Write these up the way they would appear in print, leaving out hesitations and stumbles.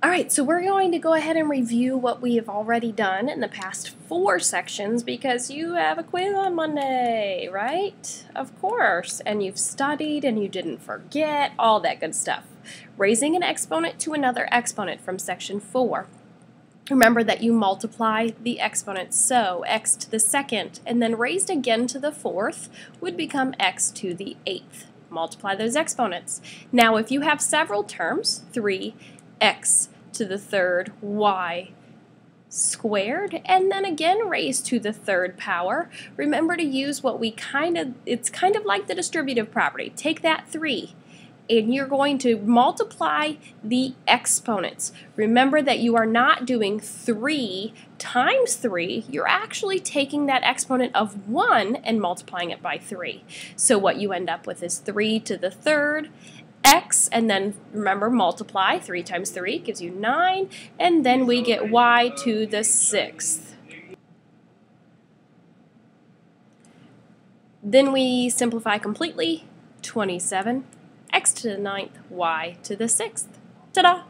Alright, so we're going to go ahead and review what we have already done in the past 4 sections because you have a quiz on Monday, right? Of course. And you've studied and you didn't forget, all that good stuff. Raising an exponent to another exponent from section 4. Remember that you multiply the exponents, so x to the second, and then raised again to the fourth would become x to the eighth. Multiply those exponents. Now if you have several terms, 3x to the third y squared, and then again raised to the third power, remember to use what it's kind of like the distributive property. Take that 3 and you're going to multiply the exponents. Remember that you are not doing 3 times 3, you're actually taking that exponent of 1 and multiplying it by 3. So what you end up with is 3 to the third x, and then remember multiply, 3 times 3 gives you 9, and then we get y to the sixth. Then we simplify completely, 27, x to the ninth, y to the sixth. Ta-da!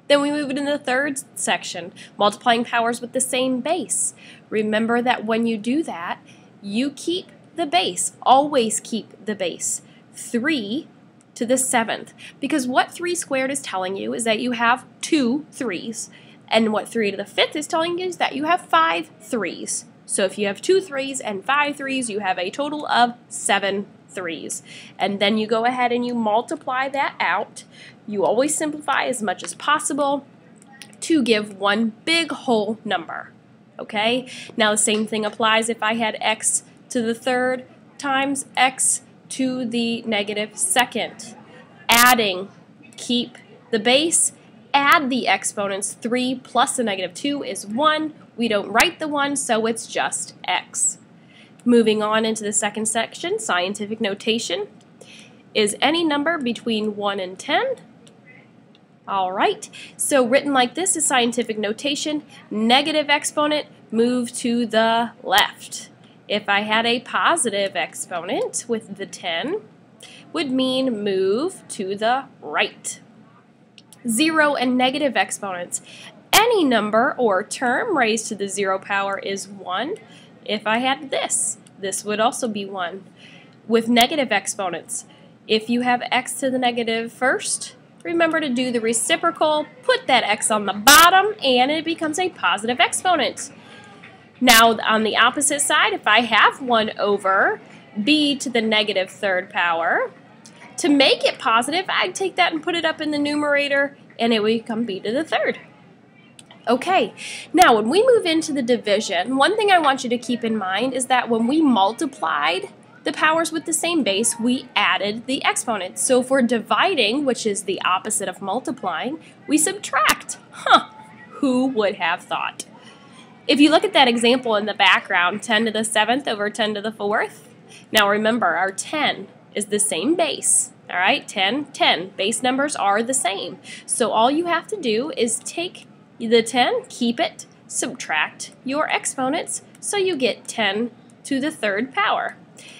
Then we move into the third section, multiplying powers with the same base. Remember that when you do that, you keep the base, always keep the base. 3 to the seventh, because what 3 squared is telling you is that you have 2 3's, and what 3 to the fifth is telling you is that you have 5 3's. So if you have 2 3's and 5 3's, you have a total of 7 3's. And then you go ahead and you multiply that out. You always simplify as much as possible to give one big whole number. Okay? Now the same thing applies if I had x to the third times x to the negative second. Adding, keep the base, add the exponents. 3 plus the negative 2 is 1. We don't write the 1, so it's just x. Moving on into the second section, scientific notation. Is any number between 1 and 10? Alright, so written like this is scientific notation. Negative exponent, move to the left. If I had a positive exponent with the 10, would mean move to the right. 0 and negative exponents. Any number or term raised to the 0 power is 1. If I had this would also be 1. With negative exponents, if you have x to the negative first, remember to do the reciprocal, put that x on the bottom, and it becomes a positive exponent. Now, on the opposite side, if I have 1 over b to the negative third power, to make it positive, I'd take that and put it up in the numerator, and it would become b to the third. Okay, now when we move into the division, one thing I want you to keep in mind is that when we multiplied the powers with the same base, we added the exponents. So if we're dividing, which is the opposite of multiplying, we subtract. Who would have thought? If you look at that example in the background, 10 to the 7th over 10 to the 4th, now remember our 10 is the same base, all right? 10, 10, base numbers are the same. So all you have to do is take the 10, keep it, subtract your exponents, so you get 10 to the third power.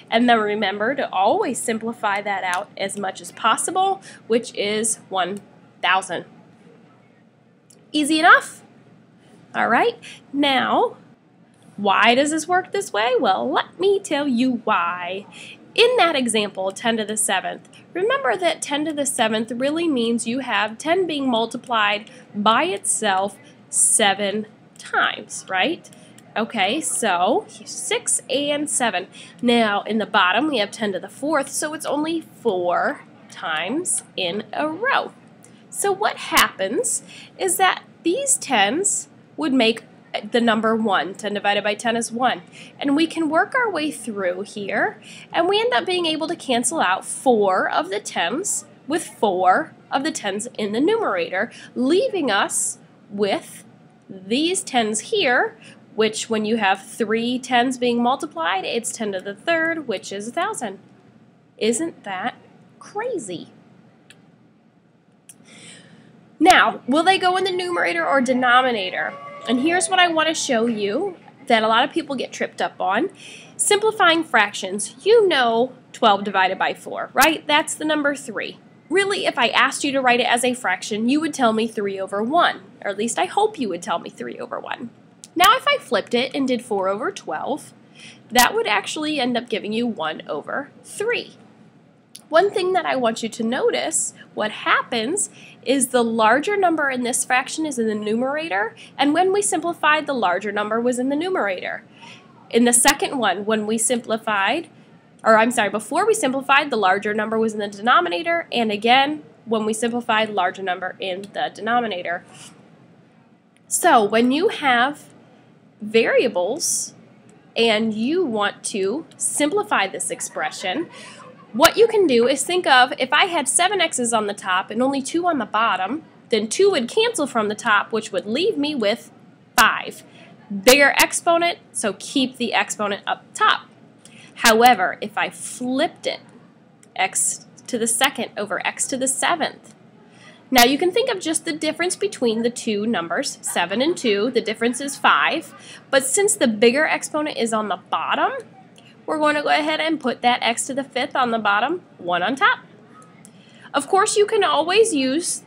And then remember to always simplify that out as much as possible, which is 1,000. Easy enough? All right, now, why does this work this way? Well, let me tell you why. In that example, 10 to the 7th, remember that 10 to the 7th really means you have 10 being multiplied by itself 7 times, right? Okay, so 6 and 7. Now, in the bottom, we have 10 to the 4th, so it's only 4 times in a row. So what happens is that these 10s would make the number 1. 10 divided by 10 is 1. And we can work our way through here, and we end up being able to cancel out 4 of the 10s with 4 of the 10s in the numerator, leaving us with these 10s here, which when you have 3 10s being multiplied, it's 10 to the third, which is 1,000. Isn't that crazy? Now, will they go in the numerator or denominator? And here's what I want to show you that a lot of people get tripped up on. Simplifying fractions. You know 12 divided by 4, right? That's the number 3. really, if I asked you to write it as a fraction, you would tell me 3 over 1, or at least I hope you would tell me 3 over 1. Now if I flipped it and did 4 over 12, that would actually end up giving you 1 over 3. One thing that I want you to notice, what happens is the larger number in this fraction is in the numerator, and when we simplified, the larger number was in the numerator. In the second one, when we simplified, before we simplified, the larger number was in the denominator, and again, when we simplified, larger number in the denominator. So when you have variables and you want to simplify this expression, what you can do is think of, if I had 7 x's on the top and only 2 on the bottom, then 2 would cancel from the top, which would leave me with 5. Bigger exponent, so keep the exponent up top. However, if I flipped it, x to the second over x to the 7th, now you can think of just the difference between the two numbers, 7 and 2, the difference is 5, but since the bigger exponent is on the bottom, we're going to go ahead and put that x to the 5th on the bottom, 1 on top. Of course, you can always use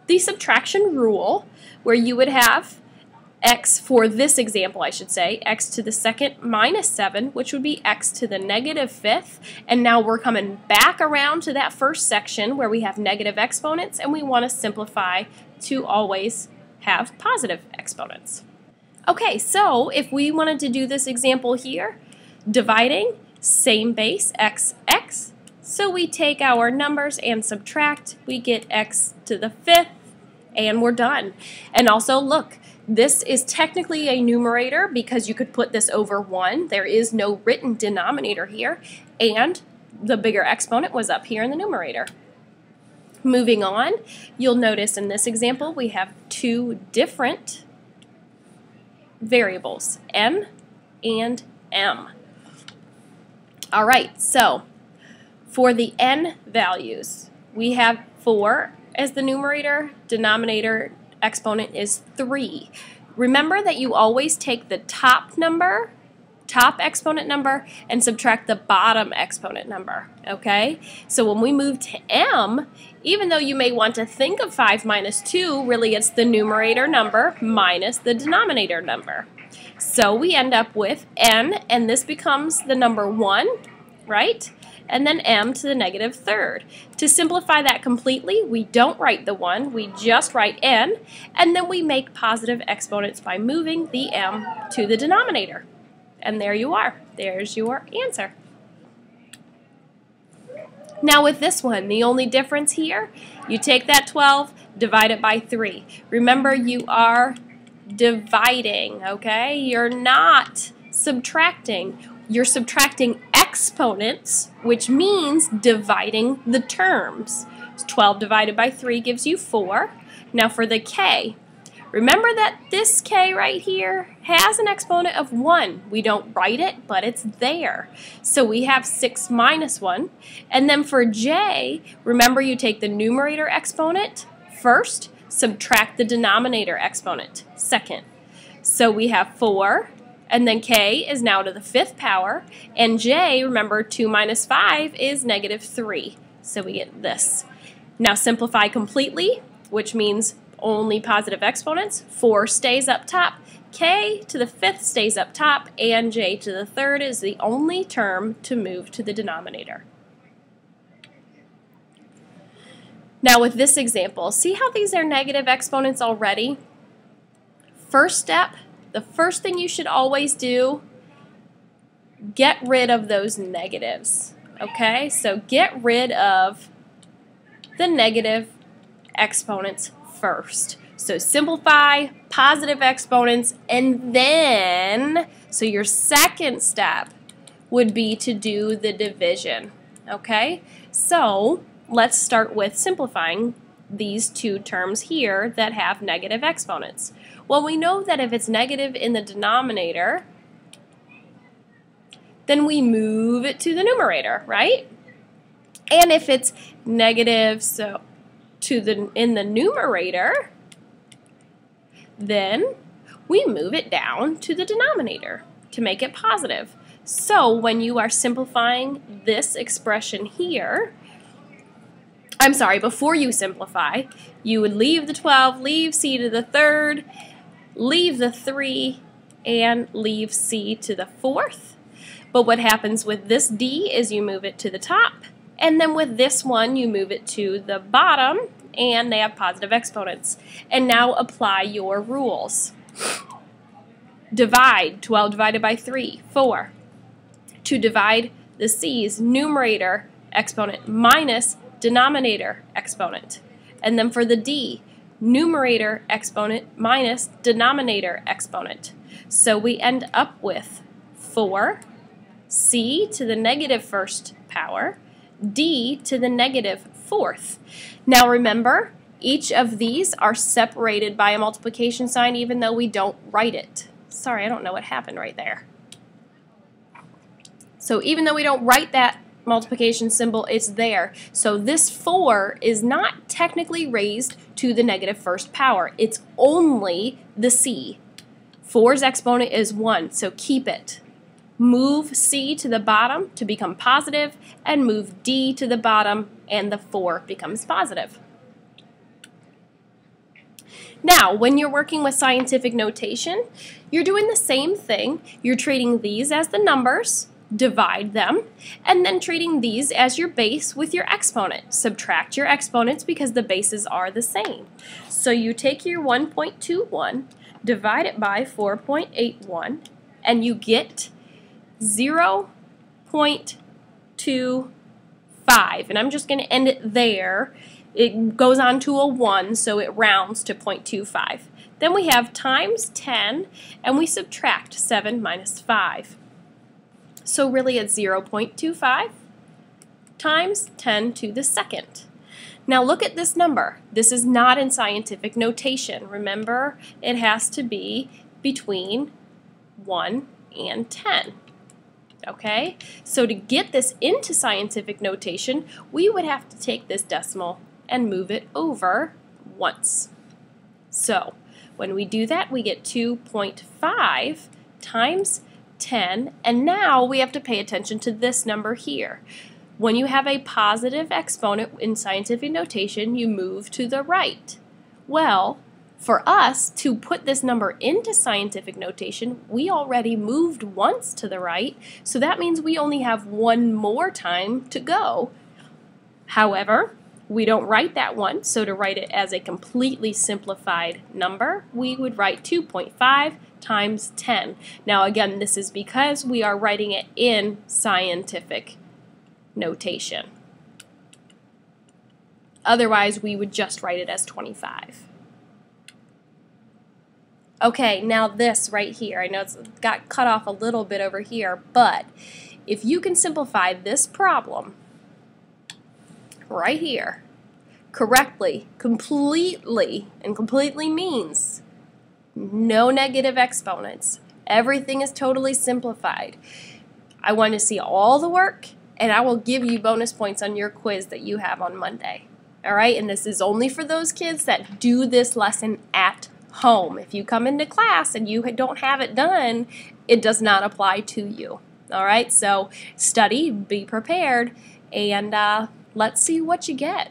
the subtraction rule, where you would have x, for this example I should say, x to the second minus 7, which would be x to the negative 5th, and now we're coming back around to that first section where we have negative exponents, and we want to simplify to always have positive exponents. Okay, so if we wanted to do this example here, dividing, same base, x, x, so we take our numbers and subtract, we get x to the 5th, and we're done. And also look, this is technically a numerator because you could put this over 1. There is no written denominator here, and the bigger exponent was up here in the numerator. Moving on, you'll notice in this example we have 2 different variables, n and m. All right, so for the n values, we have 4 as the numerator, denominator, exponent is 3. Remember that you always take the top number, top exponent number, and subtract the bottom exponent number, okay? So when we move to m, even though you may want to think of 5 minus 2, really it's the numerator number minus the denominator number. So we end up with n, and this becomes the number 1, right? And then m to the negative 3rd. To simplify that completely, we don't write the 1, we just write n, and then we make positive exponents by moving the m to the denominator. And there you are. There's your answer. Now with this one, the only difference here, you take that 12, divide it by 3. Remember, you are dividing, okay? You're not subtracting. You're subtracting exponents, which means dividing the terms. 12 divided by 3 gives you 4. Now for the k, remember that this k right here has an exponent of 1. We don't write it, but it's there. So we have 6 minus 1. And then for j, remember you take the numerator exponent first, subtract the denominator exponent second. So we have 4. And then k is now to the 5th power, and j, remember 2 minus 5 is negative 3. So we get this. Now simplify completely, which means only positive exponents. 4 stays up top, k to the 5th stays up top, and j to the 3rd is the only term to move to the denominator. Now with this example, see how these are negative exponents already? First step, the first thing you should always do, get rid of those negatives, okay? So get rid of the negative exponents first. So simplify, positive exponents, and then, so your second step would be to do the division, okay? So let's start with simplifying these two terms here that have negative exponents. Well, we know that if it's negative in the denominator, then we move it to the numerator, right? And if it's negative in the numerator, then we move it down to the denominator to make it positive. So when you are simplifying this expression here, I'm sorry, before you simplify, you would leave the 12, leave c to the third, leave the 3, and leave c to the fourth. But what happens with this d is you move it to the top, and then with this one you move it to the bottom, and they have positive exponents. And now apply your rules. Divide, 12 divided by 3, 4. To divide the c's, numerator exponent minus denominator exponent. And then for the d, numerator exponent minus denominator exponent. So we end up with 4c to the negative first power, d to the negative fourth. Now remember, each of these are separated by a multiplication sign even though we don't write it. Sorry, I don't know what happened right there. So even though we don't write that multiplication symbol, it's there. So this 4 is not technically raised to the negative first power. It's only the c. 4's exponent is 1, so keep it. Move c to the bottom to become positive, and move d to the bottom, and the 4 becomes positive. Now, when you're working with scientific notation, you're doing the same thing. You're treating these as the numbers, divide them, and then treating these as your base with your exponent. Subtract your exponents because the bases are the same. So you take your 1.21, divide it by 4.81, and you get 0.25. And I'm just going to end it there. It goes on to a 1, so it rounds to 0.25. Then we have times 10, and we subtract 7 minus 5. So really it's 0.25 times 10 to the second. Now look at this number. This is not in scientific notation. Remember, it has to be between 1 and 10. Okay? So to get this into scientific notation, we would have to take this decimal and move it over once. So when we do that, we get 2.5 times 10, and now we have to pay attention to this number here. When you have a positive exponent in scientific notation, you move to the right. Well, for us to put this number into scientific notation, we already moved once to the right, so that means we only have one more time to go. However, we don't write that one, so to write it as a completely simplified number, we would write 2.5 times 10. Now again, this is because we are writing it in scientific notation. Otherwise, we would just write it as 25. Okay, now this right here, I know it's got cut off a little bit over here, but if you can simplify this problem right here correctly, completely, and completely means no negative exponents. Everything is totally simplified. I want to see all the work, and I will give you bonus points on your quiz that you have on Monday. All right, and this is only for those kids that do this lesson at home. If you come into class and you don't have it done, it does not apply to you. All right, so study, be prepared, and let's see what you get.